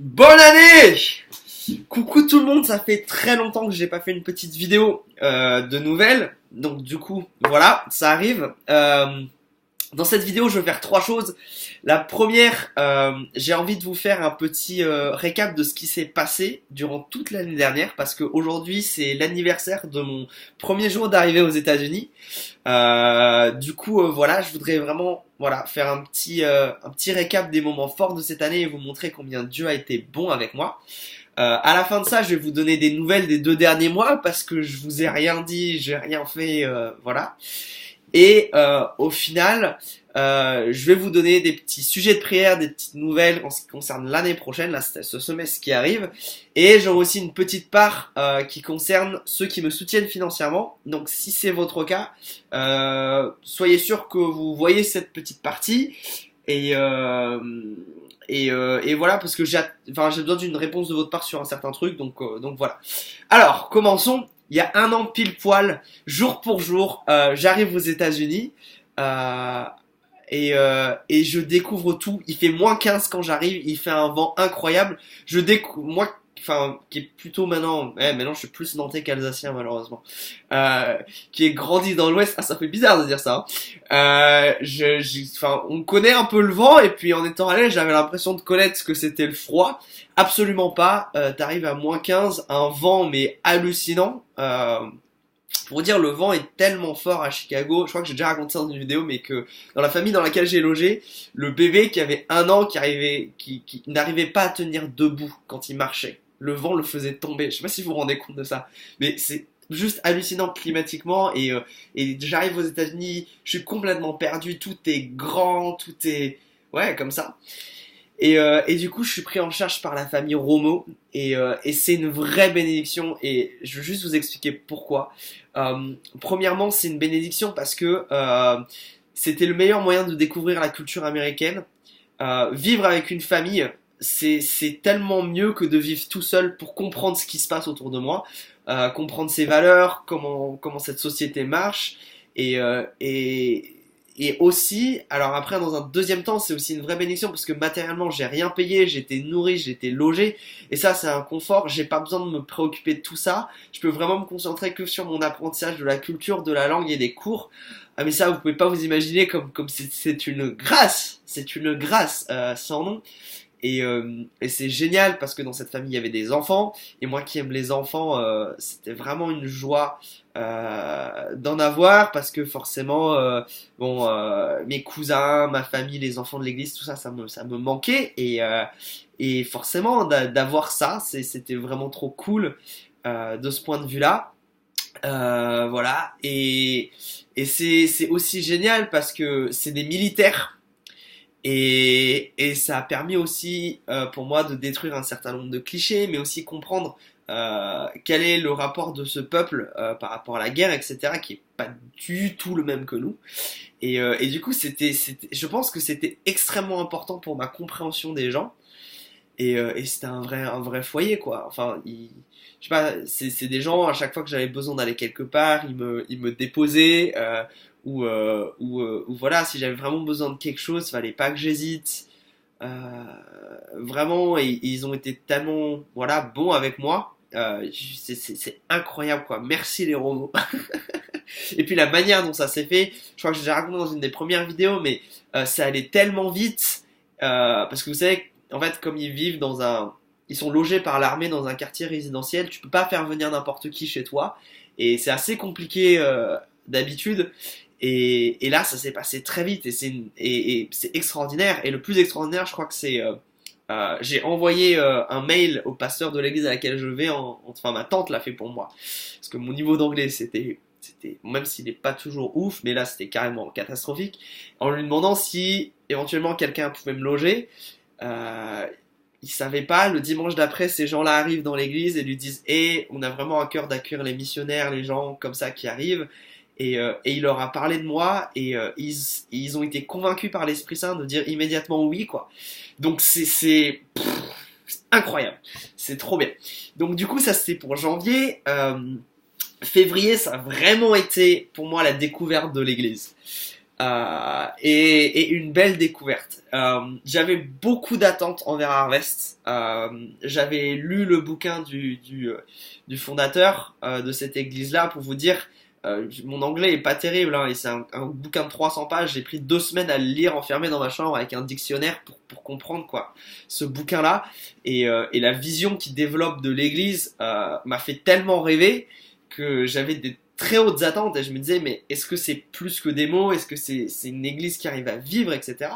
Bonne année! Coucou tout le monde, ça fait très longtemps que j'ai pas fait une petite vidéo de nouvelles. Donc du coup, voilà, ça arrive. Dans cette vidéo, je vais faire trois choses. La première, j'ai envie de vous faire un petit récap de ce qui s'est passé durant toute l'année dernière, parce qu'aujourd'hui c'est l'anniversaire de mon premier jour d'arrivée aux États-Unis. Voilà, je voudrais vraiment faire un petit récap des moments forts de cette année et vous montrer combien Dieu a été bon avec moi. À la fin de ça, je vais vous donner des nouvelles des 2 derniers mois parce que je vous ai rien dit, j'ai rien fait, voilà. Et au final, je vais vous donner des petits sujets de prière, des petites nouvelles en ce qui concerne l'année prochaine, là, ce semestre qui arrive. Et j'aurai aussi une petite part qui concerne ceux qui me soutiennent financièrement. Donc si c'est votre cas, soyez sûr que vous voyez cette petite partie. Et voilà, parce que j'ai besoin d'une réponse de votre part sur un certain truc, donc voilà. Alors, commençons. Il y a un an pile poil, jour pour jour, j'arrive aux États-Unis et je découvre tout. Il fait -15 quand j'arrive, il fait un vent incroyable. Je découvre, moi, qui est plutôt maintenant je suis plus nantais qu'alsacien malheureusement, qui est grandi dans l'Ouest. Ah, ça fait bizarre de dire ça. On connaît un peu le vent et puis en étant allé, j'avais l'impression de connaître ce que c'était le froid. Absolument pas. T'arrives à -15, un vent mais hallucinant. Pour dire, le vent est tellement fort à Chicago. Je crois que j'ai déjà raconté ça dans une vidéo, mais que dans la famille dans laquelle j'ai logé, le bébé qui avait 1 an, qui n'arrivait pas à tenir debout quand il marchait. Le vent le faisait tomber. Je sais pas si vous vous rendez compte de ça, mais c'est juste hallucinant climatiquement. Et j'arrive aux États-Unis, je suis complètement perdu. Tout est grand, tout est comme ça. Et du coup, je suis pris en charge par la famille Romo et c'est une vraie bénédiction et je veux juste vous expliquer pourquoi. Premièrement, c'est une bénédiction parce que c'était le meilleur moyen de découvrir la culture américaine. Vivre avec une famille, c'est tellement mieux que de vivre tout seul pour comprendre ce qui se passe autour de moi, comprendre ses valeurs, comment cette société marche et aussi, alors après dans un deuxième temps, c'est aussi une vraie bénédiction parce que matériellement j'ai rien payé, j'étais nourri, j'étais logé et ça c'est un confort, j'ai pas besoin de me préoccuper de tout ça, je peux vraiment me concentrer que sur mon apprentissage de la culture, de la langue et des cours. Ah mais ça vous pouvez pas vous imaginer comme c'est une grâce, sans nom. Et c'est génial parce que dans cette famille il y avait des enfants et moi qui aime les enfants, c'était vraiment une joie d'en avoir parce que forcément mes cousins, ma famille, les enfants de l'église, tout ça, ça me manquait et forcément d'avoir ça, c'était vraiment trop cool de ce point de vue-là. Voilà et c'est aussi génial parce que c'est des militaires. Et ça a permis aussi pour moi de détruire un certain nombre de clichés, mais aussi comprendre quel est le rapport de ce peuple par rapport à la guerre, etc., qui est pas du tout le même que nous. Et du coup, je pense que c'était extrêmement important pour ma compréhension des gens. Et c'était un vrai foyer, quoi. Enfin, je sais pas, c'est des gens, à chaque fois que j'avais besoin d'aller quelque part, ils me déposaient, ou voilà, si j'avais vraiment besoin de quelque chose, fallait pas que j'hésite. Vraiment, et ils ont été tellement, bons avec moi. C'est incroyable, quoi. Merci les Romo. Et puis la manière dont ça s'est fait, je crois que j'ai déjà raconté dans une des premières vidéos, mais ça allait tellement vite, parce que vous savez, en fait, comme ils sont logés par l'armée dans un quartier résidentiel, tu peux pas faire venir n'importe qui chez toi, et c'est assez compliqué d'habitude. Et là, ça s'est passé très vite et c'est extraordinaire. Et le plus extraordinaire, je crois que c'est j'ai envoyé un mail au pasteur de l'église à laquelle je vais, enfin ma tante l'a fait pour moi, parce que mon niveau d'anglais c'était même s'il n'est pas toujours ouf, mais là c'était carrément catastrophique, en lui demandant si éventuellement quelqu'un pouvait me loger. Il savait pas, le dimanche d'après, ces gens-là arrivent dans l'église et lui disent on a vraiment à cœur d'accueillir les missionnaires, les gens comme ça qui arrivent. Et il leur a parlé de moi et ils ont été convaincus par l'Esprit Saint de dire immédiatement oui, quoi. Donc c'est incroyable, c'est trop bien. Donc du coup ça c'était pour janvier. Février ça a vraiment été pour moi la découverte de l'église. et une belle découverte. J'avais beaucoup d'attentes envers Harvest. J'avais lu le bouquin du fondateur de cette église-là pour vous dire. Mon anglais est pas terrible, hein, et c'est un bouquin de 300 pages. J'ai pris 2 semaines à le lire enfermé dans ma chambre avec un dictionnaire pour comprendre quoi ce bouquin-là. Et la vision qu'il développe de l'église m'a fait tellement rêver que j'avais des très hautes attentes et je me disais mais est-ce que c'est plus que des mots, est-ce que c'est une église qui arrive à vivre, etc.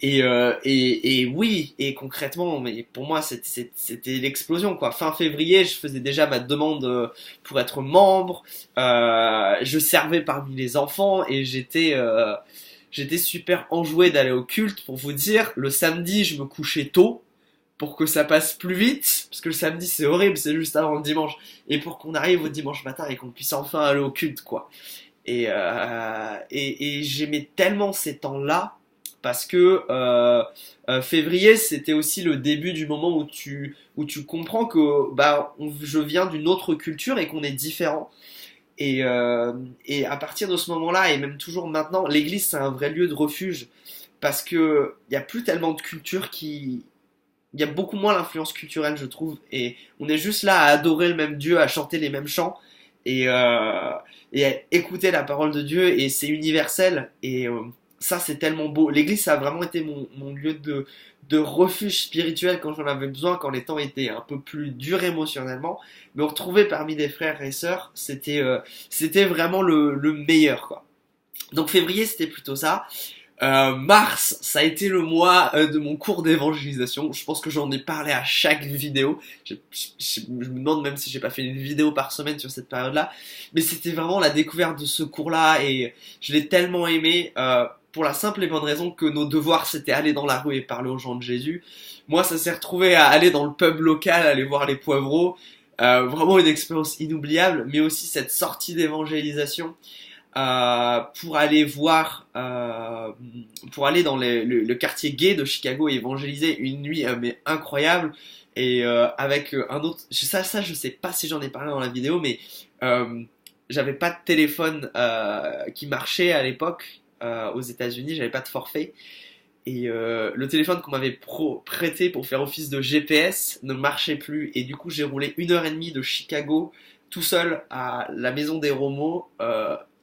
Et oui, et concrètement, mais pour moi c'était l'explosion quoi. Fin février, je faisais déjà ma demande pour être membre, je servais parmi les enfants et j'étais super enjoué d'aller au culte. Pour vous dire, le samedi je me couchais tôt pour que ça passe plus vite, parce que le samedi c'est horrible, c'est juste avant le dimanche, et pour qu'on arrive au dimanche matin et qu'on puisse enfin aller au culte quoi. Et j'aimais tellement ces temps-là parce que février c'était aussi le début du moment où tu comprends que je viens d'une autre culture et qu'on est différent. Et à partir de ce moment-là et même toujours maintenant, l'église c'est un vrai lieu de refuge parce que il y a plus tellement de culture qui il y a beaucoup moins l'influence culturelle, je trouve, et on est juste là à adorer le même Dieu, à chanter les mêmes chants, et, euh, et à écouter la parole de Dieu, et c'est universel, et ça c'est tellement beau. L'église, ça a vraiment été mon lieu de refuge spirituel quand j'en avais besoin, quand les temps étaient un peu plus durs émotionnellement, me retrouver parmi des frères et sœurs, c'était vraiment le meilleur, quoi. Donc février, c'était plutôt ça. Mars, ça a été le mois de mon cours d'évangélisation. Je pense que j'en ai parlé à chaque vidéo. Je me demande même si j'ai pas fait une vidéo par semaine sur cette période-là. Mais c'était vraiment la découverte de ce cours-là et je l'ai tellement aimé pour la simple et bonne raison que nos devoirs c'était aller dans la rue et parler aux gens de Jésus. Moi, ça s'est retrouvé à aller dans le pub local, aller voir les poivreaux. Vraiment une expérience inoubliable, mais aussi cette sortie d'évangélisation pour aller voir, pour aller dans le quartier gay de Chicago et évangéliser une nuit mais incroyable. Et avec un autre, ça je sais pas si j'en ai parlé dans la vidéo, mais j'avais pas de téléphone qui marchait à l'époque aux États-Unis, j'avais pas de forfait. Et le téléphone qu'on m'avait prêté pour faire office de GPS ne marchait plus. Et du coup, j'ai roulé 1 heure et demie de Chicago tout seul à la maison des Romos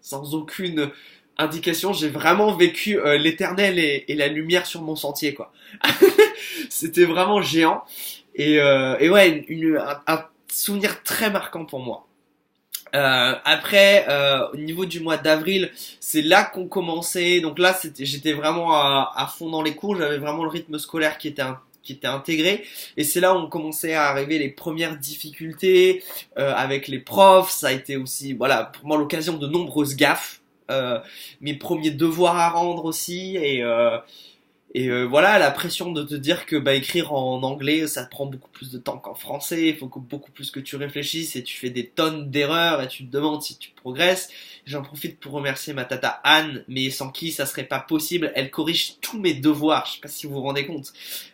sans aucune indication. J'ai vraiment vécu l'éternel et la lumière sur mon sentier, quoi. C'était vraiment géant. Et ouais, un souvenir très marquant pour moi. Après, au niveau du mois d'avril, c'est là qu'on commençait. Donc là, j'étais vraiment à fond dans les cours. J'avais vraiment le rythme scolaire qui était intégré. Et c'est là où on commençait à arriver les premières difficultés avec les profs. Ça a été aussi, voilà, pour moi l'occasion de nombreuses gaffes. Mes premiers devoirs à rendre aussi. Et voilà, la pression de te dire que écrire en anglais, ça te prend beaucoup plus de temps qu'en français, il faut beaucoup plus que tu réfléchisses et tu fais des tonnes d'erreurs et tu te demandes si tu progresses. J'en profite pour remercier ma tata Anne, mais sans qui ça serait pas possible. Elle corrige tous mes devoirs, je sais pas si vous vous rendez compte.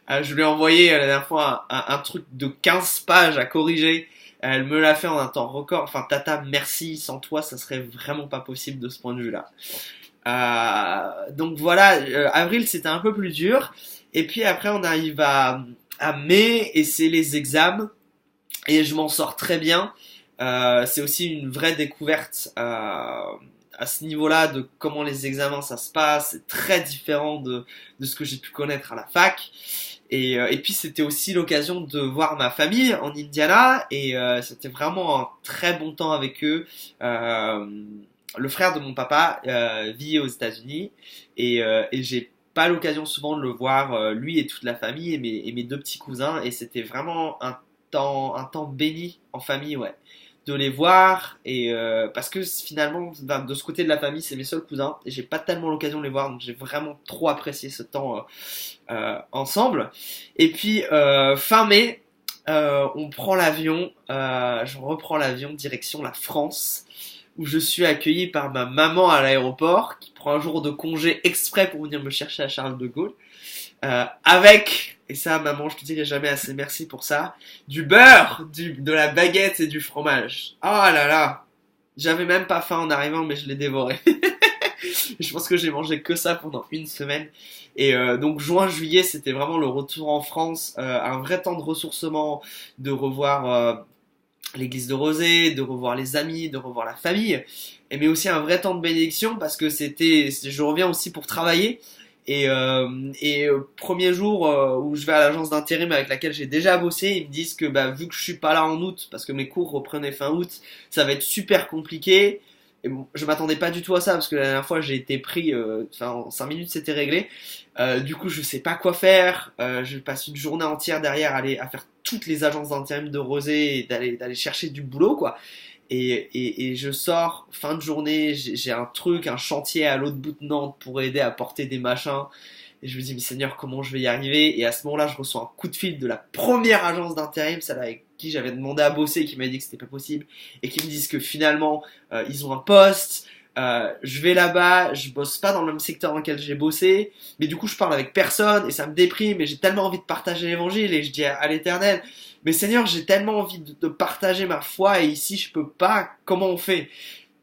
Je lui ai envoyé la dernière fois un truc de 15 pages à corriger. Elle me l'a fait en un temps record. Enfin, tata, merci. Sans toi, ça serait vraiment pas possible de ce point de vue-là. Donc voilà, avril c'était un peu plus dur. Et puis après on arrive à mai et c'est les examens. Et je m'en sors très bien. C'est aussi une vraie découverte à ce niveau-là de comment les examens ça se passe. C'est très différent de ce que j'ai pu connaître à la fac. Et puis c'était aussi l'occasion de voir ma famille en Indiana. Et c'était vraiment un très bon temps avec eux. Le frère de mon papa vit aux États-Unis et j'ai pas l'occasion souvent de le voir, lui et toute la famille et mes deux petits cousins, et c'était vraiment un temps béni en famille, ouais, de les voir et parce que finalement de ce côté de la famille c'est mes seuls cousins et j'ai pas tellement l'occasion de les voir, donc j'ai vraiment trop apprécié ce temps ensemble. Et puis fin mai, on prend l'avion, je reprends l'avion direction la France, où je suis accueilli par ma maman à l'aéroport, qui prend un jour de congé exprès pour venir me chercher à Charles de Gaulle, avec, et ça maman je te dirai jamais assez merci pour ça, du beurre, de la baguette et du fromage. Oh là là, j'avais même pas faim en arrivant mais je l'ai dévoré. Je pense que j'ai mangé que ça pendant une semaine. Et donc juin, juillet, c'était vraiment le retour en France, un vrai temps de ressourcement, de revoir l'église de Rosé, de revoir les amis, de revoir la famille, mais aussi un vrai temps de bénédiction parce que je reviens aussi pour travailler. Premier jour où je vais à l'agence d'intérim avec laquelle j'ai déjà bossé, ils me disent que bah, vu que je suis pas là en août, parce que mes cours reprenaient fin août, ça va être super compliqué. Et bon, je m'attendais pas du tout à ça parce que la dernière fois j'ai été pris, en 5 minutes c'était réglé. Du coup je sais pas quoi faire, je passe une journée entière derrière à faire toutes les agences d'intérim de Rosé et d'aller chercher du boulot quoi. Et je sors, fin de journée, j'ai un chantier à l'autre bout de Nantes pour aider à porter des machins. Et je me dis, mais Seigneur, comment je vais y arriver? Et à ce moment-là, je reçois un coup de fil de la première agence d'intérim, celle avec qui j'avais demandé à bosser, qui m'a dit que c'était pas possible, et qui me disent que finalement, ils ont un poste. Je vais là-bas, je bosse pas dans le même secteur dans lequel j'ai bossé, mais du coup, je parle avec personne, et ça me déprime, et j'ai tellement envie de partager l'évangile, et je dis à l'Éternel, mais Seigneur, j'ai tellement envie de partager ma foi, et ici, je peux pas, comment on fait?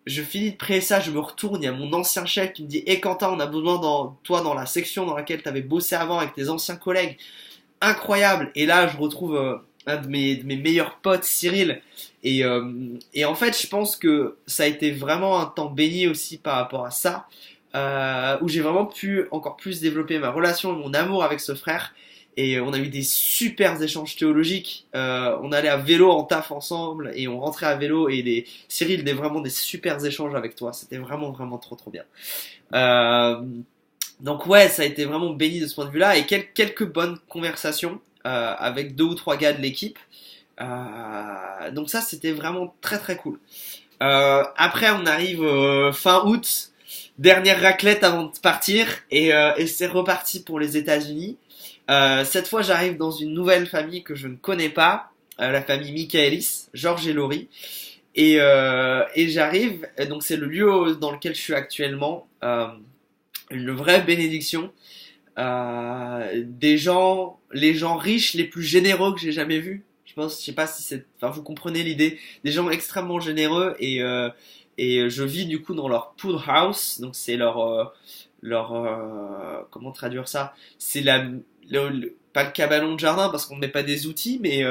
Je finis de prier ça, je me retourne, il y a mon ancien chef qui me dit « Quentin, on a besoin de toi dans la section dans laquelle tu avais bossé avant avec tes anciens collègues. » Incroyable. Et là, je retrouve un de mes meilleurs potes, Cyril. Et en fait, je pense que ça a été vraiment un temps béni aussi par rapport à ça, où j'ai vraiment pu encore plus développer ma relation et mon amour avec ce frère. Et on a eu des super échanges théologiques. On allait à vélo en taf ensemble et on rentrait à vélo. Et Cyril, vraiment des super échanges avec toi. C'était vraiment, vraiment trop, trop bien. Euh, donc ouais, ça a été vraiment béni de ce point de vue-là. Et quelques bonnes conversations avec 2 ou 3 gars de l'équipe. Donc ça, c'était vraiment très, très cool. Après, on arrive fin août. Dernière raclette avant de partir. Et c'est reparti pour les États-Unis. Cette fois, j'arrive dans une nouvelle famille que je ne connais pas, la famille Michaelis, Georges et Laurie. Et j'arrive, donc c'est le lieu dans lequel je suis actuellement, une vraie bénédiction. Les gens riches, les plus généreux que j'ai jamais vus. Je sais pas si vous comprenez l'idée. Des gens extrêmement généreux et je vis du coup dans leur pool house, donc c'est comment traduire ça? C'est pas le cabanon de jardin parce qu'on ne met pas des outils, mais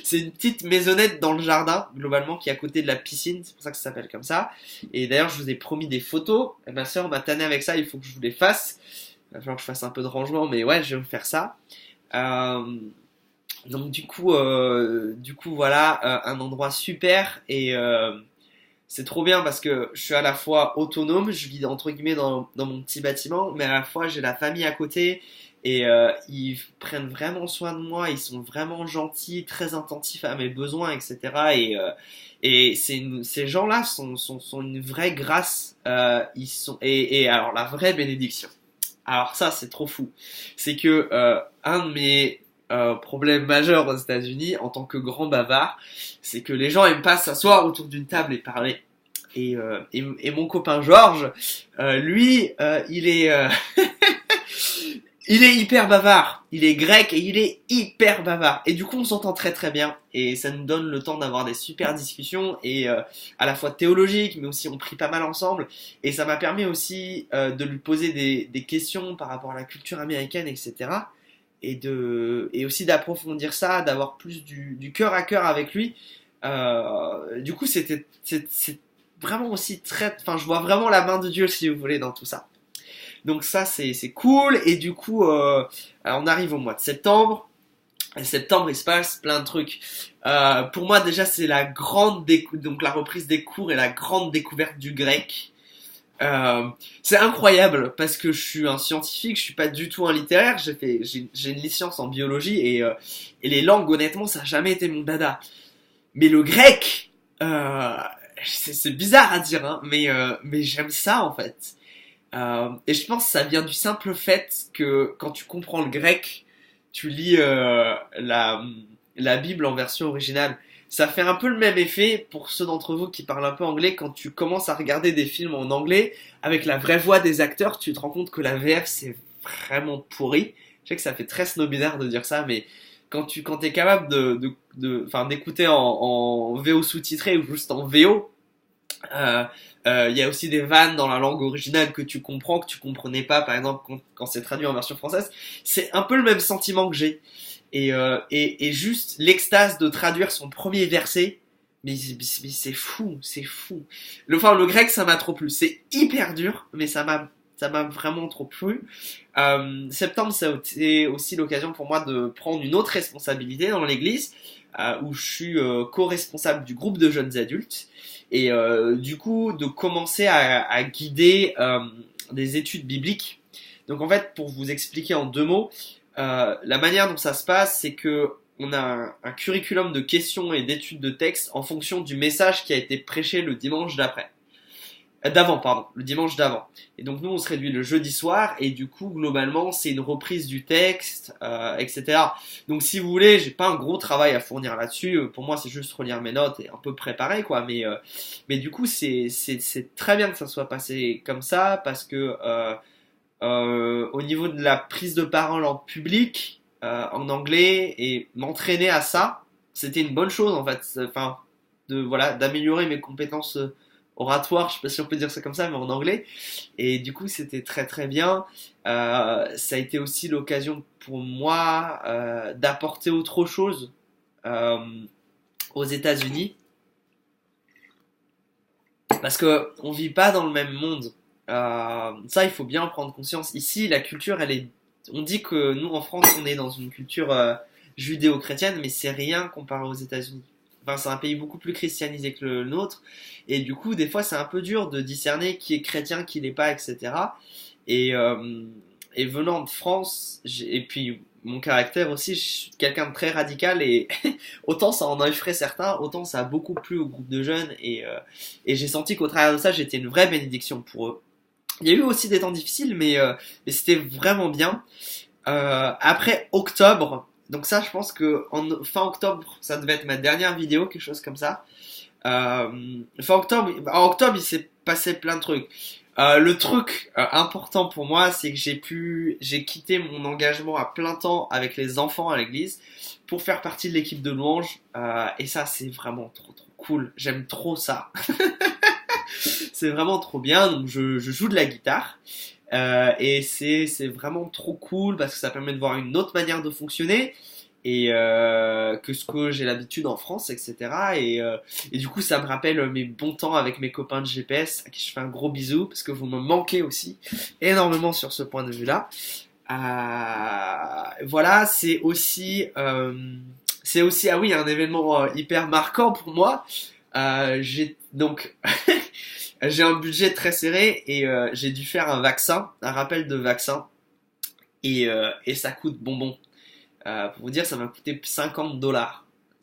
c'est une petite maisonnette dans le jardin, globalement, qui est à côté de la piscine, c'est pour ça que ça s'appelle comme ça. Et d'ailleurs, je vous ai promis des photos, et ma soeur m'a tanné avec ça, il faut que je vous les fasse. Il va falloir que je fasse un peu de rangement, mais ouais, je vais me faire ça. Donc du coup voilà, un endroit super et c'est trop bien parce que je suis à la fois autonome, je vis entre guillemets dans mon petit bâtiment, mais à la fois j'ai la famille à côté et ils prennent vraiment soin de moi, ils sont vraiment gentils, très attentifs à mes besoins, etc. Et ces gens-là sont une vraie grâce, et alors la vraie bénédiction. Alors ça c'est trop fou, c'est que un de mes problèmes majeurs aux États-Unis en tant que grand bavard, c'est que les gens aiment pas s'asseoir autour d'une table et parler. Et mon copain Georges, lui, il est hyper bavard. Il est grec et il est hyper bavard. Et du coup, on s'entend très très bien. Et ça nous donne le temps d'avoir des super discussions et à la fois théologiques, mais aussi on prie pas mal ensemble. Et ça m'a permis aussi de lui poser des questions par rapport à la culture américaine, etc. Et aussi d'approfondir ça, d'avoir plus du cœur à cœur avec lui. Du coup, c'est vraiment aussi enfin, je vois vraiment la main de Dieu, si vous voulez, dans tout ça. Donc ça, c'est cool. Et du coup, on arrive au mois de septembre. Et septembre, il se passe plein de trucs. Pour moi, déjà, c'est donc la reprise des cours et la grande découverte du grec. C'est incroyable parce que je suis un scientifique, je suis pas du tout un littéraire. J'ai une licence en biologie et les langues, honnêtement, ça a jamais été mon dada. Mais le grec, c'est bizarre à dire, hein, mais j'aime ça en fait. Et je pense que ça vient du simple fait que quand tu comprends le grec, tu lis la Bible en version originale. Ça fait un peu le même effet pour ceux d'entre vous qui parlent un peu anglais quand tu commences à regarder des films en anglais avec la vraie voix des acteurs, tu te rends compte que la VF c'est vraiment pourri. Je sais que ça fait très snobinaire de dire ça, mais quand t'es capable d'écouter en VO sous-titré ou juste en VO, Euh, il y a aussi des vannes dans la langue originale que tu comprends, que tu comprenais pas, par exemple, quand c'est traduit en version française. C'est un peu le même sentiment que j'ai. Et juste l'extase de traduire son premier verset, mais c'est fou, c'est fou. Le grec, ça m'a trop plu. C'est hyper dur, mais ça m'a vraiment trop plu. Septembre, ça a été aussi l'occasion pour moi de prendre une autre responsabilité dans l'église, où je suis co-responsable du groupe de jeunes adultes. Et du coup, de commencer à guider des études bibliques. Donc en fait, pour vous expliquer en 2 mots, la manière dont ça se passe, c'est que on a un curriculum de questions et d'études de texte en fonction du message qui a été prêché le dimanche d'après. D'avant, pardon, le dimanche d'avant. Et donc nous, on se réduit le jeudi soir, et du coup, globalement, c'est une reprise du texte, etc. Donc si vous voulez, j'ai pas un gros travail à fournir là-dessus. Pour moi, c'est juste relire mes notes et un peu préparer, quoi. Mais du coup, c'est très bien que ça soit passé comme ça, parce que au niveau de la prise de parole en public, en anglais, et m'entraîner à ça, c'était une bonne chose, en fait. Enfin, voilà, d'améliorer mes compétences oratoire, je sais pas si on peut dire ça comme ça, mais en anglais. Et du coup, c'était très très bien. Ça a été aussi l'occasion pour moi d'apporter autre chose euh, aux États-Unis, parce que on vit pas dans le même monde. Ça, il faut bien en prendre conscience. Ici, la culture, elle est. On dit que nous, en France, on est dans une culture judéo-chrétienne, mais c'est rien comparé aux États-Unis. Enfin, c'est un pays beaucoup plus christianisé que le nôtre, et du coup, des fois, c'est un peu dur de discerner qui est chrétien, qui l'est pas, etc. Et, euh, et venant de France, et puis mon caractère aussi, je suis quelqu'un de très radical, et autant ça en effraie certains, autant ça a beaucoup plu au groupe de jeunes, et j'ai senti qu'au travers de ça, j'étais une vraie bénédiction pour eux. Il y a eu aussi des temps difficiles, mais c'était vraiment bien. Après octobre, donc ça, je pense que fin octobre, ça devait être ma dernière vidéo, quelque chose comme ça. Fin octobre, en octobre, il s'est passé plein de trucs. Le truc important pour moi, c'est que j'ai quitté mon engagement à plein temps avec les enfants à l'église pour faire partie de l'équipe de louange. Et ça, c'est vraiment trop trop cool. J'aime trop ça. C'est vraiment trop bien. Donc je joue de la guitare. Et c'est vraiment trop cool parce que ça permet de voir une autre manière de fonctionner et que ce que j'ai l'habitude en France, etc. Et du coup, ça me rappelle mes bons temps avec mes copains de GPS à qui je fais un gros bisou parce que vous me manquez aussi énormément sur ce point de vue-là. Voilà, c'est aussi ah oui un événement hyper marquant pour moi. J'ai donc j'ai un budget très serré et j'ai dû faire un rappel de vaccin et ça coûte bonbon. Pour vous dire, ça m'a coûté 50 $,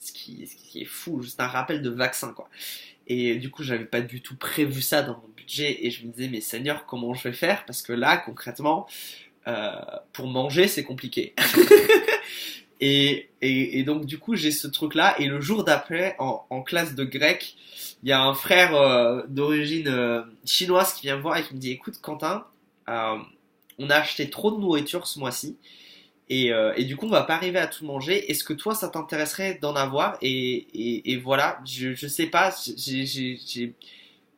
ce qui est fou, juste un rappel de vaccin quoi. Et du coup, j'avais pas du tout prévu ça dans mon budget et je me disais mais Seigneur, comment je vais faire parce que là concrètement, euh, pour manger c'est compliqué. Et donc du coup j'ai ce truc là et le jour d'après en classe de grec il y a un frère d'origine chinoise qui vient me voir et qui me dit écoute Quentin euh, on a acheté trop de nourriture ce mois-ci et du coup on va pas arriver à tout manger, est-ce que toi ça t'intéresserait d'en avoir et voilà je sais pas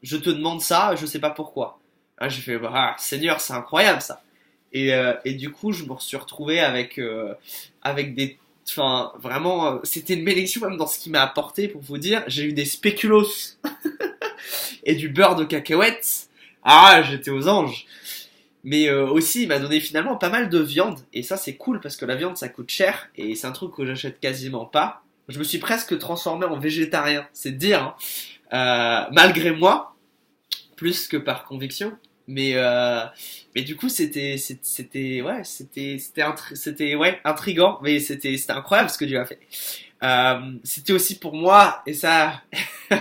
je te demande ça, je sais pas pourquoi. J'ai fait bah, Seigneur c'est incroyable ça. Et du coup, je me suis retrouvé avec des. Enfin, vraiment, c'était une bénédiction même dans ce qu'il m'a apporté, pour vous dire. J'ai eu des spéculoos et du beurre de cacahuètes. Ah, j'étais aux anges. Mais aussi, il m'a donné finalement pas mal de viande. Et ça, c'est cool parce que la viande, ça coûte cher. Et c'est un truc que j'achète quasiment pas. Je me suis presque transformé en végétarien, c'est dire, hein. Malgré moi, plus que par conviction. Mais, euh, mais du coup, c'était ouais, intriguant, mais c'était incroyable ce que Dieu a fait. C'était aussi pour moi, et ça,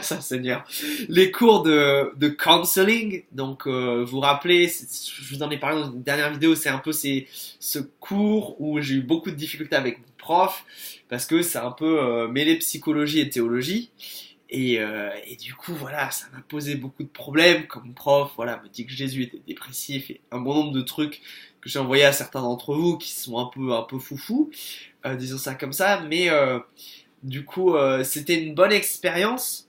ça Seigneur, les cours de counseling. Donc, vous vous rappelez, je vous en ai parlé dans une dernière vidéo, c'est un peu ce cours où j'ai eu beaucoup de difficultés avec mon prof, parce que c'est un peu mêlé psychologie et théologie. Et du coup, voilà, ça m'a posé beaucoup de problèmes. Comme prof, voilà, me dit que Jésus était dépressif et un bon nombre de trucs que j'ai envoyé à certains d'entre vous qui sont un peu foufous, disons ça comme ça. Mais du coup, c'était une bonne expérience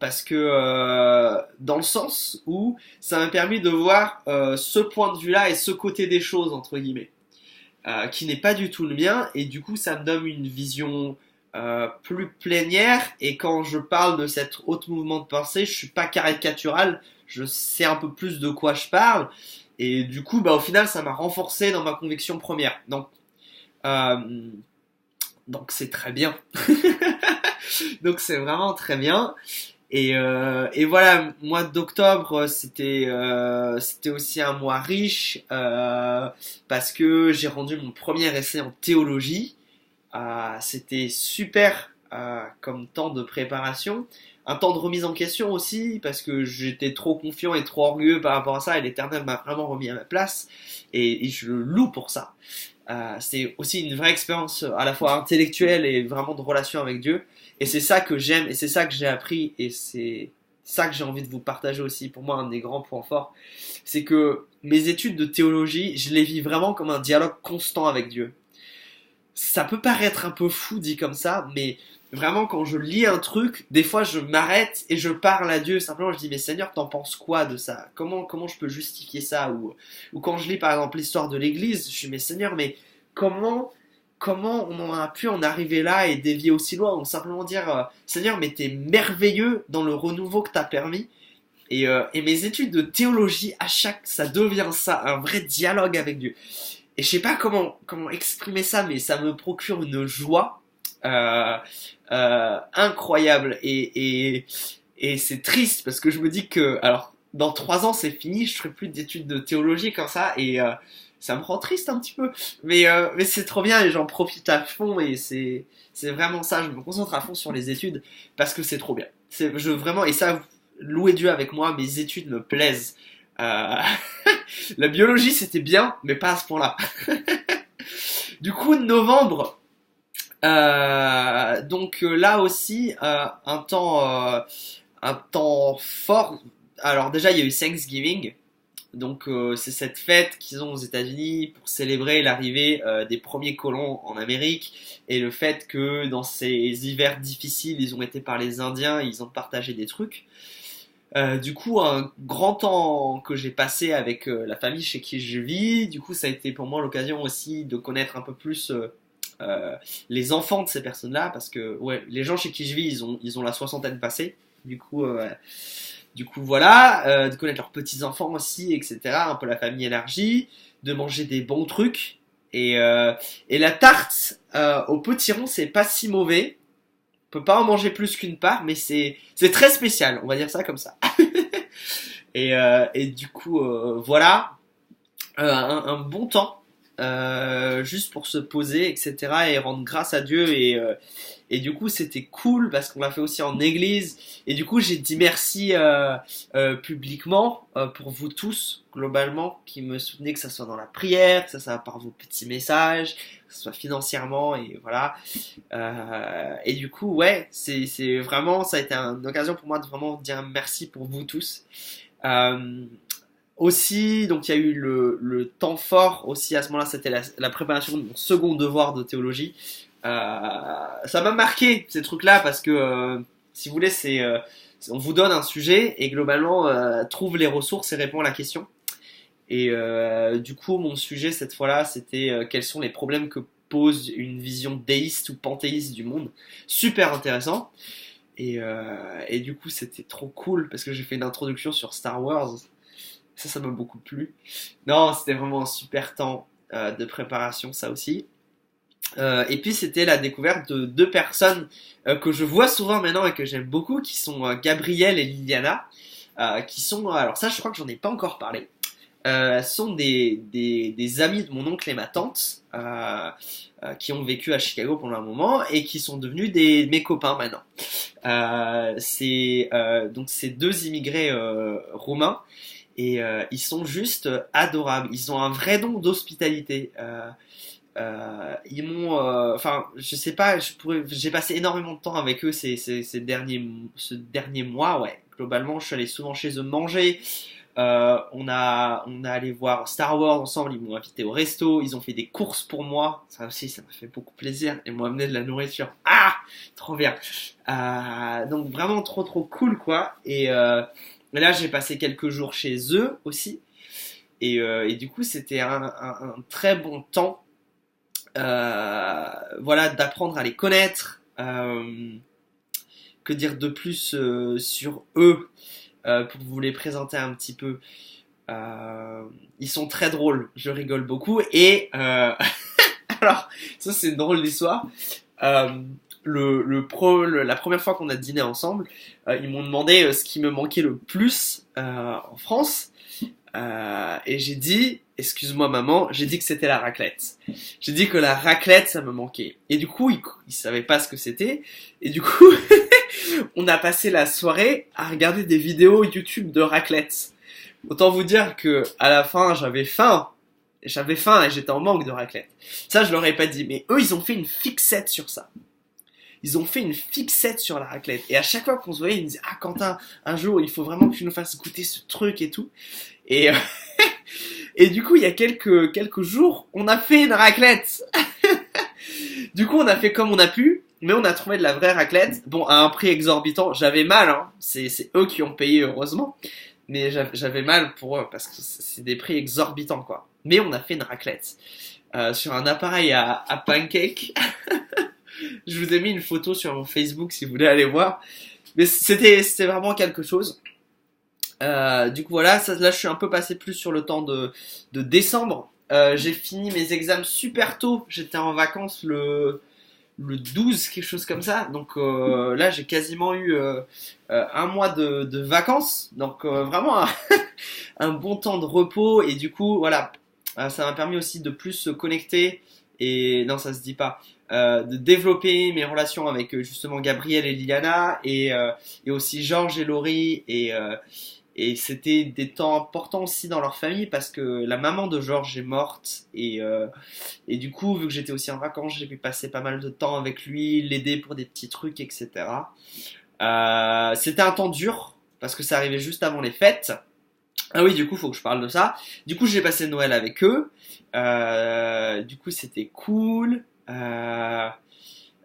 parce que dans le sens où ça m'a permis de voir ce point de vue-là et ce côté des choses entre guillemets, qui n'est pas du tout le mien, et du coup ça me donne une vision plus plénière. Et quand je parle de cet autre mouvement de pensée, je suis pas caricatural, je sais un peu plus de quoi je parle, et du coup au final ça m'a renforcé dans ma conviction première. Euh, donc c'est très bien. Donc c'est vraiment très bien. Et voilà, mois d'octobre, c'était aussi un mois riche, parce que j'ai rendu mon premier essai en théologie. C'était super comme temps de préparation, un temps de remise en question aussi, parce que j'étais trop confiant et trop orgueilleux par rapport à ça, et l'Éternel m'a vraiment remis à ma place, et je le loue pour ça. C'est aussi une vraie expérience à la fois intellectuelle et vraiment de relation avec Dieu. Et c'est ça que j'aime, et c'est ça que j'ai appris, et c'est ça que j'ai envie de vous partager aussi. Pour moi, un des grands points forts, c'est que mes études de théologie, je les vis vraiment comme un dialogue constant avec Dieu. Ça peut paraître un peu fou dit comme ça, mais vraiment quand je lis un truc, des fois je m'arrête et je parle à Dieu. Simplement je dis, mais Seigneur, t'en penses quoi de ça? Comment je peux justifier ça? Ou quand je lis par exemple l'histoire de l'Église, je dis, mais Seigneur, mais comment on en a pu en arriver là et dévier aussi loin? Ou simplement dire, Seigneur, mais t'es merveilleux dans le renouveau que t'as permis. Et mes études de théologie, ça devient ça, un vrai dialogue avec Dieu. Et je sais pas comment exprimer ça, mais ça me procure une joie incroyable. Et c'est triste parce que je me dis que, alors, dans 3 ans c'est fini, je ferai plus d'études de théologie comme ça, et ça me rend triste un petit peu. Mais c'est trop bien et j'en profite à fond, et c'est vraiment ça. Je me concentre à fond sur les études parce que c'est trop bien. Vraiment, et ça, louez Dieu avec moi, mes études me plaisent. Euh, La biologie c'était bien, mais pas à ce point-là. Du coup, novembre, là aussi, un temps fort. Alors déjà, il y a eu Thanksgiving. Donc c'est cette fête qu'ils ont aux États-Unis pour célébrer l'arrivée des premiers colons en Amérique, et le fait que dans ces hivers difficiles, ils ont été par les Indiens, ils ont partagé des trucs. Du coup, un grand temps que j'ai passé avec la famille chez qui je vis. Du coup, ça a été pour moi l'occasion aussi de connaître un peu plus les enfants de ces personnes-là, parce que ouais, les gens chez qui je vis, ils ont la soixantaine passée. Du coup, voilà, de connaître leurs petits enfants aussi, etc. Un peu la famille élargie, de manger des bons trucs. Et la tarte au potiron, c'est pas si mauvais. On peut pas en manger plus qu'une part, mais c'est très spécial, on va dire ça comme ça. Et du coup, voilà, un bon temps, juste pour se poser, etc. et rendre grâce à Dieu. Et du coup, c'était cool parce qu'on l'a fait aussi en église. Et du coup, j'ai dit merci publiquement pour vous tous, globalement, qui me soutenez, que ça soit dans la prière, que ça soit par vos petits messages, que ce soit financièrement, et voilà. Et du coup, ouais, c'est vraiment, ça a été une occasion pour moi de vraiment dire merci pour vous tous. Euh, Aussi, donc il y a eu le temps fort aussi à ce moment-là, c'était la préparation de mon second devoir de théologie. Ça m'a marqué ces trucs-là parce que, si vous voulez, on vous donne un sujet et globalement trouve les ressources et répond à la question. Et du coup, mon sujet cette fois-là, c'était quels sont les problèmes que pose une vision déiste ou panthéiste du monde. Super intéressant. Et du coup, c'était trop cool parce que j'ai fait une introduction sur Star Wars. Ça m'a beaucoup plu. Non, c'était vraiment un super temps de préparation, ça aussi. Et puis c'était la découverte de 2 personnes que je vois souvent maintenant et que j'aime beaucoup, qui sont Gabrielle et Liliana, qui sont, alors ça je crois que j'en ai pas encore parlé, sont des amis de mon oncle et ma tante, qui ont vécu à Chicago pendant un moment et qui sont devenus mes copains maintenant. Donc ces 2 immigrés roumains, et ils sont juste adorables. Ils ont un vrai don d'hospitalité. Ils m'ont, enfin, je sais pas, j'ai passé énormément de temps avec eux ce dernier mois, ouais. Globalement, je suis allé souvent chez eux manger. On a allé voir Star Wars ensemble, ils m'ont invité au resto, ils ont fait des courses pour moi, ça aussi ça m'a fait beaucoup plaisir, ils m'ont amené de la nourriture, trop bien. Donc vraiment trop trop cool quoi, et là j'ai passé quelques jours chez eux aussi, et du coup c'était un très bon temps, voilà, d'apprendre à les connaître, que dire de plus sur eux, pour vous les présenter un petit peu. Ils sont très drôles, je rigole beaucoup. Et alors, ça c'est une drôle d'histoire. La première fois qu'on a dîné ensemble, ils m'ont demandé ce qui me manquait le plus en France. Et j'ai dit, excuse-moi maman, j'ai dit que c'était la raclette. J'ai dit que la raclette, ça me manquait. Et du coup, ils savaient pas ce que c'était. Et du coup, on a passé la soirée à regarder des vidéos YouTube de raclette. Autant vous dire que à la fin, j'avais faim. J'avais faim et j'étais en manque de raclette. Ça, je leur ai pas dit. Mais eux, ils ont fait une fixette sur ça. Ils ont fait une fixette sur la raclette. Et à chaque fois qu'on se voyait, ils me disaient, Quentin, un jour, il faut vraiment que tu nous fasses goûter ce truc et tout. Et, et du coup, il y a quelques jours, on a fait une raclette. Du coup, on a fait comme on a pu, mais on a trouvé de la vraie raclette. Bon, à un prix exorbitant. J'avais mal, hein. C'est eux qui ont payé, heureusement. Mais j'avais mal pour eux, parce que c'est des prix exorbitants, quoi. Mais on a fait une raclette. Sur un appareil à pancake. Je vous ai mis une photo sur mon Facebook si vous voulez aller voir. Mais c'était vraiment quelque chose. Du coup voilà, là je suis un peu passé plus sur le temps de décembre. J'ai fini mes examens super tôt. J'étais en vacances le 12, quelque chose comme ça. Donc là j'ai quasiment eu un mois de vacances. Donc vraiment un bon temps de repos. Et du coup voilà, ça m'a permis aussi de plus se connecter. Et non, ça se dit pas. De développer mes relations avec justement Gabriel et Liliana, et aussi Georges et Laurie, et c'était des temps importants aussi dans leur famille parce que la maman de Georges est morte, et du coup vu que j'étais aussi en vacances, j'ai pu passer pas mal de temps avec lui, l'aider pour des petits trucs, etc. C'était un temps dur parce que ça arrivait juste avant les fêtes. Ah oui, du coup, faut que je parle de ça. Du coup, j'ai passé Noël avec eux. Du coup, c'était cool.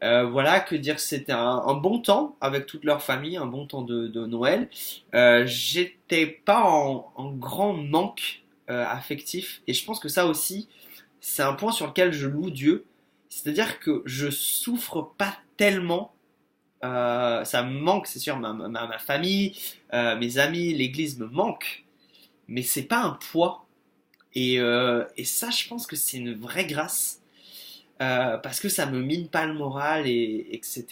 Voilà, que dire, c'était un bon temps avec toute leur famille, un bon temps de Noël. J'étais pas en grand manque affectif, et je pense que ça aussi, c'est un point sur lequel je loue Dieu. C'est-à-dire que je souffre pas tellement. Ça me manque, c'est sûr, ma famille, mes amis, l'église me manque, mais c'est pas un poids. Et ça, je pense que c'est une vraie grâce. Parce que ça me mine pas le moral, etc.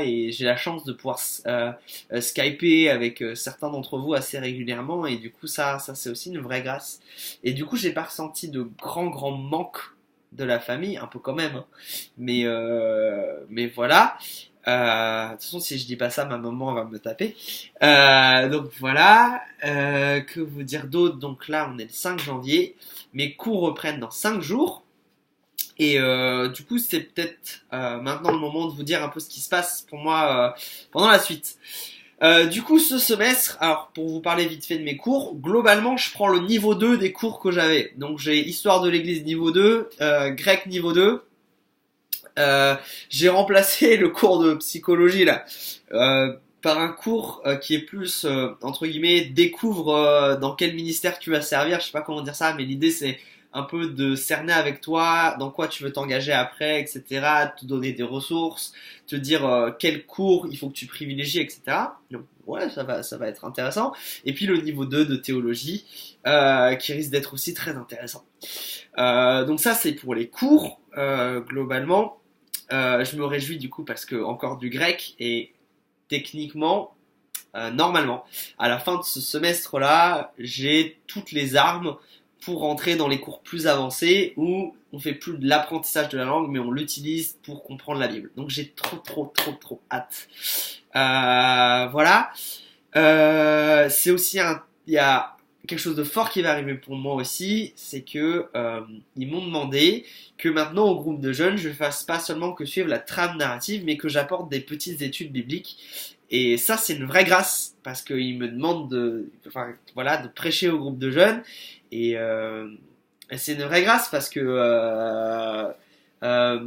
Et j'ai la chance de pouvoir skyper avec certains d'entre vous assez régulièrement, et du coup ça c'est aussi une vraie grâce. Et du coup j'ai pas ressenti de grand manque de la famille, un peu quand même, hein. Mais voilà. De toute façon, si je dis pas ça, ma maman va me taper. Donc voilà. Que vous dire d'autre? Donc là, on est le 5 janvier. Mes cours reprennent dans 5 jours. Et du coup, c'est peut-être maintenant le moment de vous dire un peu ce qui se passe pour moi pendant la suite. Du coup, ce semestre, alors pour vous parler vite fait de mes cours, globalement, je prends le niveau 2 des cours que j'avais. Donc j'ai Histoire de l'Église niveau 2, Grec niveau 2. J'ai remplacé le cours de psychologie là par un cours qui est plus entre guillemets découvre dans quel ministère tu vas servir. Je sais pas comment dire ça, mais l'idée c'est un peu de cerner avec toi dans quoi tu veux t'engager après, etc. Te donner des ressources, te dire quel cours il faut que tu privilégies, etc. Donc ouais, ça va être intéressant. Et puis le niveau 2 de théologie qui risque d'être aussi très intéressant. Donc ça c'est pour les cours globalement. Je me réjouis du coup parce que encore du grec, et techniquement, normalement, à la fin de ce semestre-là, j'ai toutes les armes pour rentrer dans les cours plus avancés où on fait plus de l'apprentissage de la langue, mais on l'utilise pour comprendre la Bible. Donc j'ai trop hâte. Voilà. C'est aussi il y a quelque chose de fort qui va arriver pour moi aussi, c'est que ils m'ont demandé que maintenant au groupe de jeunes, je fasse pas seulement que suivre la trame narrative, mais que j'apporte des petites études bibliques. Et ça, c'est une vraie grâce parce qu'il me demande de prêcher au groupe de jeunes. Et c'est une vraie grâce parce que euh,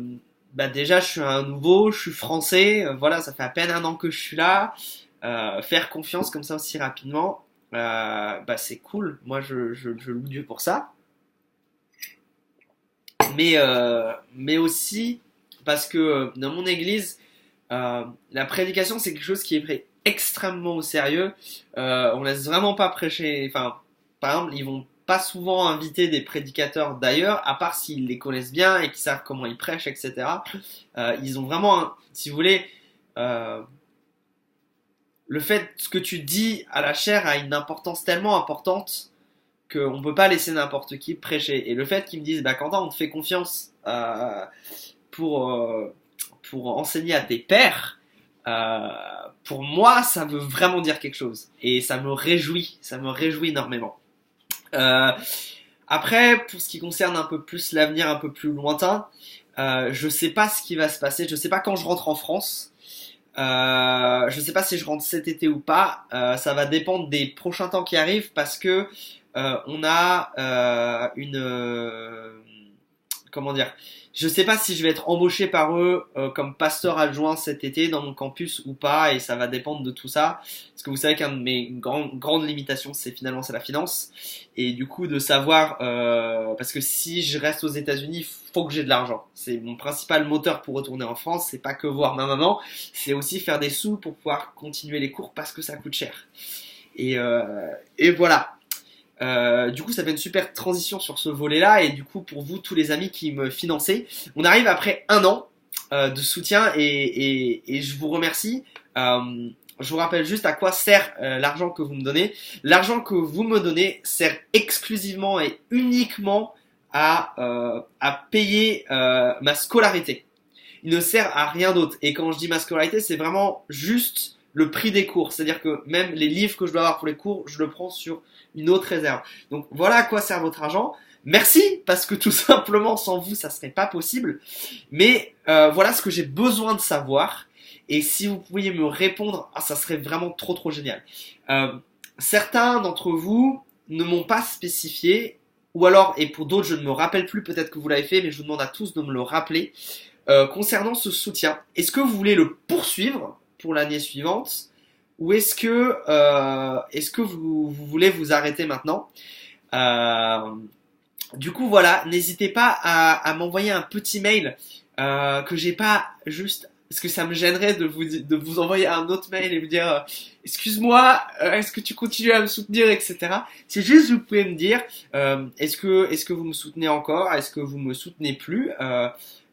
déjà, je suis un nouveau, je suis français. Voilà, ça fait à peine un an que je suis là. Faire confiance comme ça aussi rapidement, c'est cool. Moi, je loue Dieu pour ça. Mais aussi parce que dans mon église, la prédication c'est quelque chose qui est pris extrêmement au sérieux. On laisse vraiment pas prêcher. Enfin, par exemple, ils vont pas souvent inviter des prédicateurs d'ailleurs, à part s'ils les connaissent bien et qu'ils savent comment ils prêchent, etc. Ils ont vraiment, si vous voulez, le fait ce que tu dis à la chair a une importance tellement importante qu'on ne peut pas laisser n'importe qui prêcher. Et le fait qu'ils me disent, Quentin, on te fait confiance pour, pour enseigner à tes pairs, pour moi, ça veut vraiment dire quelque chose. Et ça me réjouit énormément. Après, pour ce qui concerne un peu plus l'avenir un peu plus lointain, je sais pas ce qui va se passer, je sais pas quand je rentre en France. Je sais pas si je rentre cet été ou pas. Ça va dépendre des prochains temps qui arrivent parce que on a comment dire, je sais pas si je vais être embauché par eux comme pasteur adjoint cet été dans mon campus ou pas, et ça va dépendre de tout ça. Parce que vous savez qu'un de mes grandes limitations, c'est la finance, et du coup de savoir, parce que si je reste aux États-Unis, faut que j'ai de l'argent. C'est mon principal moteur pour retourner en France. C'est pas que voir ma maman, c'est aussi faire des sous pour pouvoir continuer les cours parce que ça coûte cher. Et voilà. Du coup, ça fait une super transition sur ce volet-là. Et du coup, pour vous, tous les amis qui me finançaient, on arrive après un an de soutien et je vous remercie. Je vous rappelle juste à quoi sert l'argent que vous me donnez. L'argent que vous me donnez sert exclusivement et uniquement à payer ma scolarité. Il ne sert à rien d'autre. Et quand je dis ma scolarité, c'est vraiment juste le prix des cours. C'est-à-dire que même les livres que je dois avoir pour les cours, je le prends sur une autre réserve. Donc voilà à quoi sert votre argent. Merci, parce que tout simplement sans vous, ça serait pas possible. Mais voilà ce que j'ai besoin de savoir. Et si vous pouviez me répondre, ça serait vraiment trop génial. Certains d'entre vous ne m'ont pas spécifié, ou alors, et pour d'autres, je ne me rappelle plus, peut-être que vous l'avez fait, mais je vous demande à tous de me le rappeler. Concernant ce soutien, est-ce que vous voulez le poursuivre pour l'année suivante? Ou est-ce que vous voulez vous arrêter maintenant? Du coup, voilà, n'hésitez pas à m'envoyer un petit mail que j'ai pas juste parce que ça me gênerait de vous envoyer un autre mail et vous dire excuse-moi, est-ce que tu continues à me soutenir, etc. C'est juste vous pouvez me dire est-ce que vous me soutenez encore, est-ce que vous me soutenez plus.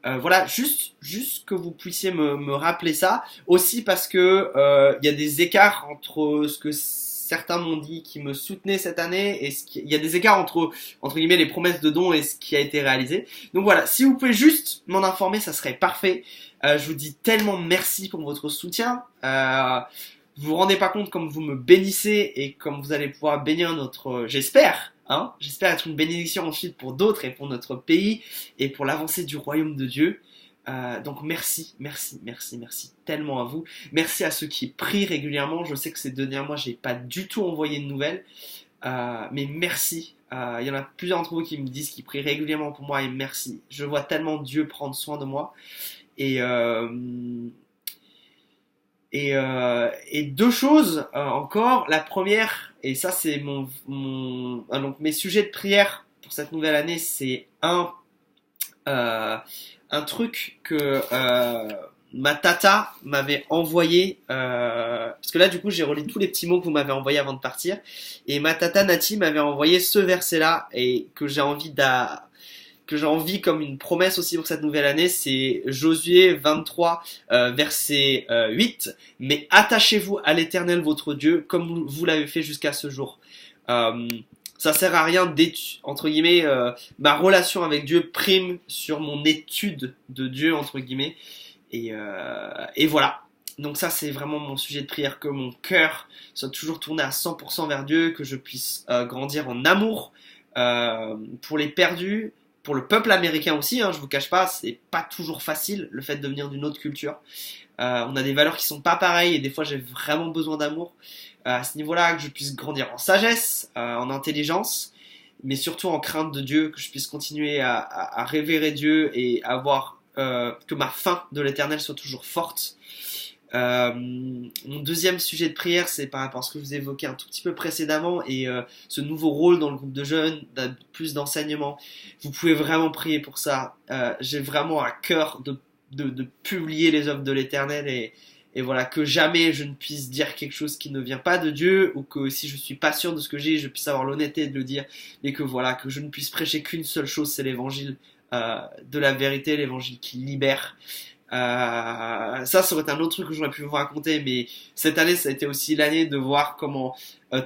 Voilà, juste que vous puissiez me rappeler ça. Aussi parce que il y a des écarts entre ce que certains m'ont dit qui me soutenaient cette année et il y a des écarts entre guillemets les promesses de dons et ce qui a été réalisé. Donc voilà, si vous pouvez juste m'en informer, ça serait parfait. Je vous dis tellement merci pour votre soutien. Vous vous rendez pas compte comme vous me bénissez et comme vous allez pouvoir bénir j'espère être une bénédiction ensuite pour d'autres et pour notre pays et pour l'avancée du royaume de Dieu. Donc merci tellement à vous. Merci à ceux qui prient régulièrement. Je sais que ces derniers mois, j'ai pas du tout envoyé de nouvelles. Mais merci. Il y en a plusieurs d'entre vous qui me disent qu'ils prient régulièrement pour moi et merci. Je vois tellement Dieu prendre soin de moi. Et deux choses encore. La première, et ça c'est donc mes sujets de prière pour cette nouvelle année, c'est un truc que ma tata m'avait envoyé, parce que là du coup j'ai relu tous les petits mots que vous m'avez envoyés avant de partir, et ma tata Nati m'avait envoyé ce verset là et que j'ai envie comme une promesse aussi pour cette nouvelle année, c'est Josué 23 verset 8. Mais attachez-vous à l'Éternel votre Dieu comme vous l'avez fait jusqu'à ce jour. Ça sert à rien entre guillemets, ma relation avec Dieu prime sur mon étude de Dieu entre guillemets. Et voilà. Donc ça c'est vraiment mon sujet de prière, que mon cœur soit toujours tourné à 100% vers Dieu, que je puisse grandir en amour pour les perdus, pour le peuple américain aussi, hein, je vous cache pas, c'est pas toujours facile le fait de venir d'une autre culture. On a des valeurs qui sont pas pareilles et des fois j'ai vraiment besoin d'amour à ce niveau-là, que je puisse grandir en sagesse, en intelligence, mais surtout en crainte de Dieu, que je puisse continuer à révérer Dieu et avoir que ma faim de l'Éternel soit toujours forte. Mon deuxième sujet de prière, c'est par rapport à ce que je vous évoquais un tout petit peu précédemment et ce nouveau rôle dans le groupe de jeunes, plus d'enseignement. Vous pouvez vraiment prier pour ça. J'ai vraiment à cœur de publier les œuvres de l'Éternel et voilà, que jamais je ne puisse dire quelque chose qui ne vient pas de Dieu, ou que si je suis pas sûr de ce que j'ai, je puisse avoir l'honnêteté de le dire, et que voilà, que je ne puisse prêcher qu'une seule chose, c'est l'évangile de la vérité, l'évangile qui libère. Ça aurait été un autre truc que j'aurais pu vous raconter, mais cette année ça a été aussi l'année de voir comment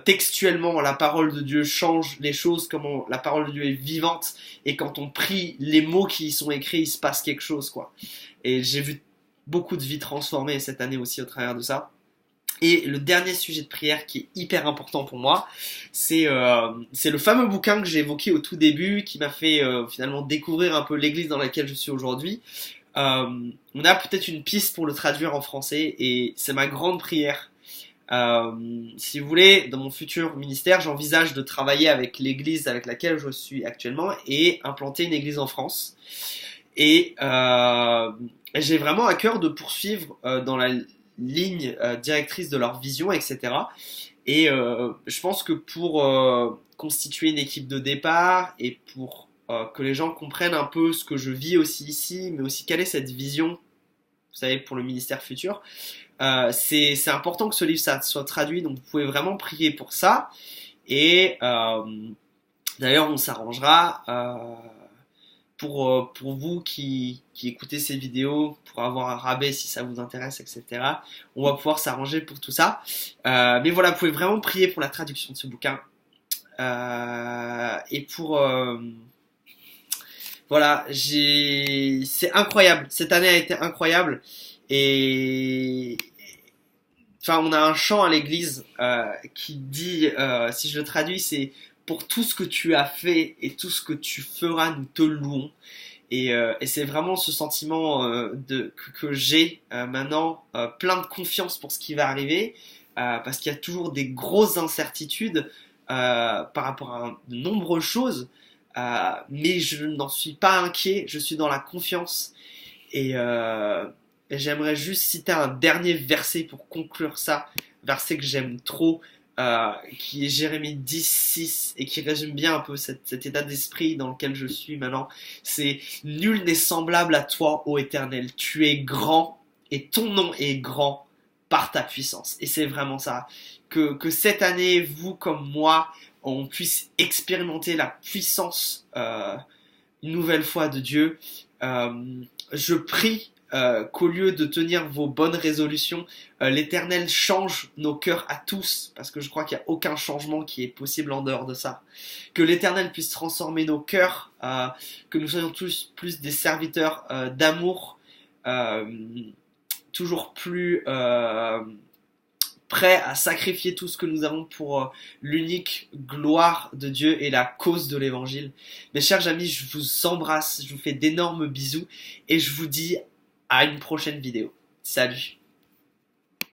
textuellement la parole de Dieu change les choses, comment la parole de Dieu est vivante, et quand on prie les mots qui y sont écrits, il se passe quelque chose, quoi. Et j'ai vu beaucoup de vies transformées cette année aussi au travers de ça. Et le dernier sujet de prière qui est hyper important pour moi, c'est le fameux bouquin que j'ai évoqué au tout début, qui m'a fait finalement découvrir un peu l'église dans laquelle je suis aujourd'hui. On a peut-être une piste pour le traduire en français, et c'est ma grande prière. Si vous voulez, dans mon futur ministère, j'envisage de travailler avec l'église avec laquelle je suis actuellement et implanter une église en France. Et j'ai vraiment à cœur de poursuivre dans la ligne directrice de leur vision, etc. Et je pense que pour constituer une équipe de départ et pour que les gens comprennent un peu ce que je vis aussi ici, mais aussi quelle est cette vision, vous savez, pour le ministère futur, c'est important que ce livre soit traduit, donc vous pouvez vraiment prier pour ça. Et d'ailleurs, on s'arrangera pour vous qui écoutez ces vidéos, pour avoir un rabais si ça vous intéresse, etc. On va pouvoir s'arranger pour tout ça. Mais voilà, vous pouvez vraiment prier pour la traduction de ce bouquin. Et pour... voilà, c'est incroyable. Cette année a été incroyable. Et... Enfin, on a un chant à l'église qui dit, si je le traduis, c'est « Pour tout ce que tu as fait et tout ce que tu feras, nous te louons ». Et c'est vraiment ce sentiment que j'ai maintenant, plein de confiance pour ce qui va arriver, parce qu'il y a toujours des grosses incertitudes par rapport à de nombreuses choses, mais je n'en suis pas inquiet, je suis dans la confiance. Et j'aimerais juste citer un dernier verset pour conclure ça, verset que j'aime trop, qui est Jérémie 10:6 et qui résume bien un peu cet état d'esprit dans lequel je suis maintenant. C'est « Nul n'est semblable à toi, ô Éternel, tu es grand et ton nom est grand par ta puissance. » Et c'est vraiment ça. Que cette année, vous comme moi, on puisse expérimenter la puissance une nouvelle fois de Dieu. Je prie qu'au lieu de tenir vos bonnes résolutions, l'Éternel change nos cœurs à tous, parce que je crois qu'il n'y a aucun changement qui est possible en dehors de ça. Que l'Éternel puisse transformer nos cœurs, que nous soyons tous plus des serviteurs d'amour, toujours plus prêts à sacrifier tout ce que nous avons pour l'unique gloire de Dieu et la cause de l'Évangile. Mes chers amis, je vous embrasse, je vous fais d'énormes bisous et je vous dis à une prochaine vidéo. Salut!